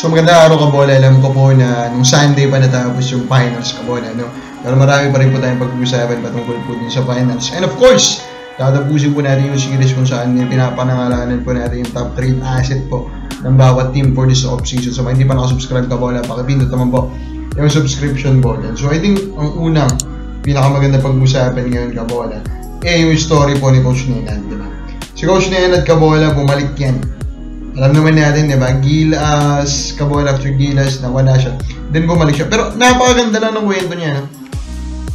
So magandang araw Kabola, alam ko po na nung Sunday pa natapos yung finals Kabola, no? Pero marami pa rin po tayong pag-usapan patungkol po din sa finals. And of course, tatapusin po natin yung series kung saan pinapanangalanan po natin yung top 3 asset po ng bawat team for this off-season. So kung hindi pa nakasubscribe Kabola, pakipindot naman po yung subscription button. So I think ang unang pinakamaganda pag-usapan ngayon Kabola, yung story po ni Coach Nenad, diba? Si Coach Nenad Kabola, bumalik yan. Alam naman natin, diba? Gilas, Kabola after Gilas, nawala siya. Then bumalik siya. Pero napakaganda lang ng kwento niya, no?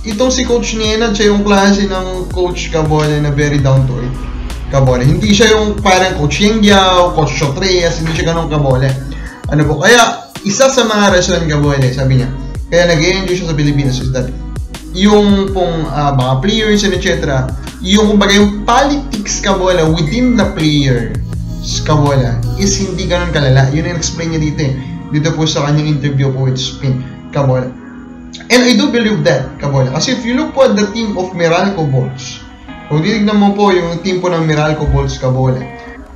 Itong si Coach Nenad, siya yung klase ng coach Kabola na very down to earth Kabola. Hindi siya yung parang Coach Yengyao, Coach Shotreyas, hindi siya ganun Kabola. Ano po? Kaya, isa sa mga rason Kabola, sabi niya, kaya nag-enjoy siya sa Pilipinas is that yung pong mga players and etc. Yung kumbaga yung politics Kabola within the player Kabola is hindi ganun kalala. Yun ang explain niya dito dito po sa kanyang interview po with Spin Kabola. And I do believe that Kabola, kasi if you look po at the team of Meralco Bulls, kung titignan mo po yung team po ng Meralco Bulls Kabola,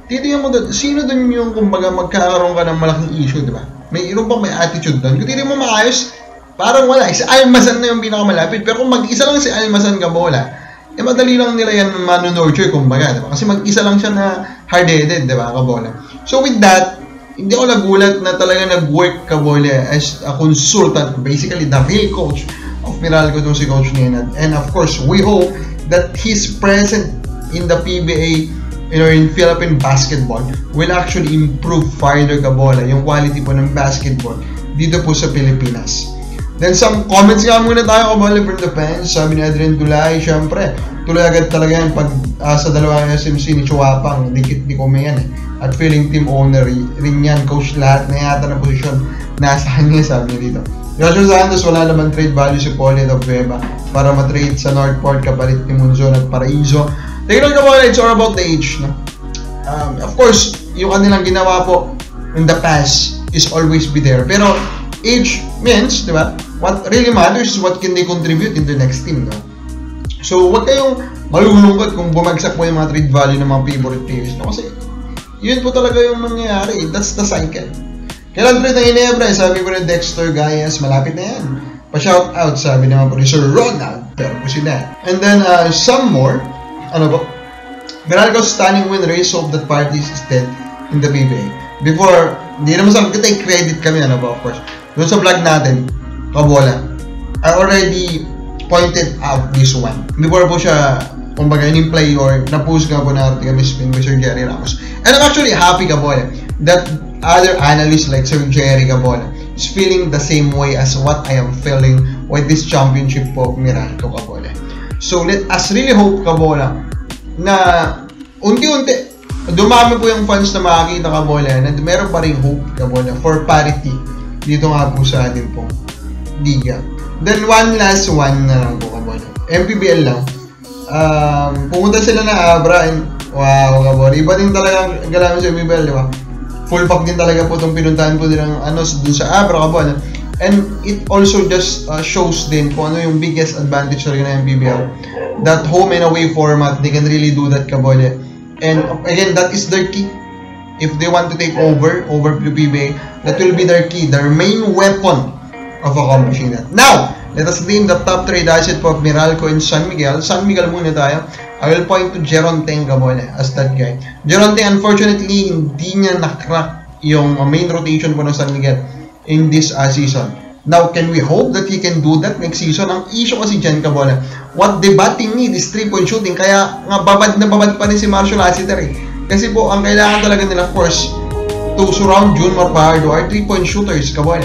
titignan mo doon, sino doon yung kumbaga magkakaroon ka ng malaking issue, diba? May may attitude doon. Kung titignan mo maayos, parang wala. Si Almazan na yung pinakamalapit. Pero kung mag-isa lang si Almazan Kabola, madali lang nila yan mano-nurture, kumbaga, diba? Kasi mag-isa lang siya na hard-headed, diba, Kabola? So with that, hindi ako nagulat na talaga nag-work Kabola as a consultant, basically the real coach of Meralco itong si Coach Nenad. And of course, we hope that his present in the PBA, in Philippine basketball, will actually improve further Kabola, yung quality po ng basketball dito po sa Pilipinas. Then some comments nga muna tayo Kabola from the fans. Sabi ni Adrian Dulay, syempre, tuloy agad talaga yan pag sa dalawang SMC ni Chuapang, dikit ni Kome yan At feeling team owner rin yan, coach lahat na yata na posisyon nasa kanya, sabi niya dito. Joshua Santos, wala naman trade value si Paulie Doveba para matrade sa Northport kapalit ni Munzon at Paraiso. Take a look Kabola, it's all about the age, no? Of course, yung kanilang ginawa po in the past is always be there. Pero age means, di ba? What really matters is what can they contribute in the next team, no? So, huwag kayong malulungkot kung bumagsak po yung mga trade value ng mga favorite players, no? Kasi, yun po talaga yung nangyayari. That's the cycle. Kailan trade ng Ginebra, sabi ko na Dexter Gaias, malapit na yan. Pa-shout out, sabi naman po ni Sir Ronald, pero po sila. And then, some more, ano po? Meralco's stunning win race of that parties is dead in the PBA. Before, hindi naman sabi kita i-credit kami, ano po, of course. Doon sa vlog natin, Kabola, I already pointed out this one. Before po siya, kumbaga, in-play or na-post nga po na article ni Spin with Sir Jerry Ramos. And I'm actually happy, Kabola, that other analysts like Sir Jerry Kabola is feeling the same way as what I am feeling with this championship po, Meralco Kabola. So, let us really hope, Kabola, na unti-unti, dumami po yung fans na makakita Kabola na meron pa rin hope Kabola for parity dito nga po sa atin pong liga. Then one last one na lang po Kabola, MPBL lang. Pumunta sila na Abra and wow Kabola, iba din talaga ang galamin sa MPBL, di ba? Full pack din talaga po itong pinuntahan po din ng dun sa Abra Kabola. And it also just shows din kung ano yung biggest advantage talaga ng MPBL, that home and away format, they can really do that Kabola. And again, that is their key. If they want to take over PBA, that will be their key, their main weapon of accomplishing that. Now, let us name the top trade asset po of Meralco and San Miguel. San Miguel muna tayo. I will point to Jeron Teng Kabola as that guy. Jeron Teng, unfortunately, hindi niya na-crack yung main rotation po ng San Miguel in this season. Now, can we hope that he can do that next season? Ang issue kasi dyan, Kabola, what the batting need is 3-point shooting. Kaya nga babad pa rin si Marshall Lassiter Kasi po, ang kailangan talaga nila, of course, to surround Junmar Fajardo are 3-point shooters, Kabola.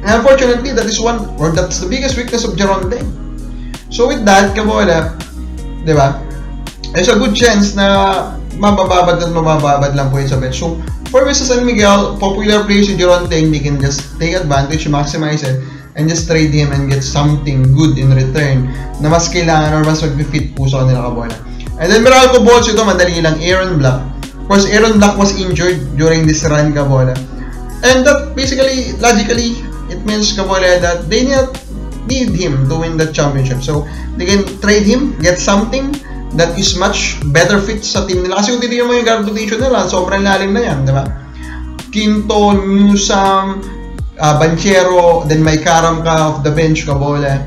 And unfortunately, that is that's the biggest weakness of Jeron Teng. So with that, Kabola, di ba? There's a good chance na mabababad lang po yun sa bench. So, for Mr. San Miguel, popular player si Jeron Teng, they can just take advantage, maximize it, and just trade him and get something good in return na mas kailangan or mas mag-fit po sa kanila Kabola. And then Meralco Bulls, ito madali lang, Aaron Black. Of course, Aaron Black was injured during this run Kabola. And that basically, logically, it means Kabola that they need him to win the championship. So, they can trade him, get something that is much better fit sa team nila. Kasi kung titignan mo yung guard rotation nila, sobrang lalim na yan, di ba? Quinto, Newsam, Banchero, then may Karam ka off the bench, Kabola.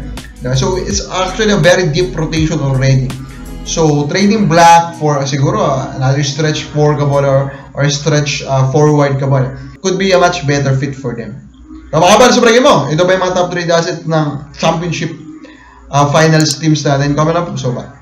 So, it's actually a very deep rotation already. So, trading Black for siguro another stretch 4 Kabola or stretch forward Kabola could be a much better fit for them. Kapakabal sa break mo, ito ba yung mga top 3 asset ng championship finals teams natin? Comment up, so ba?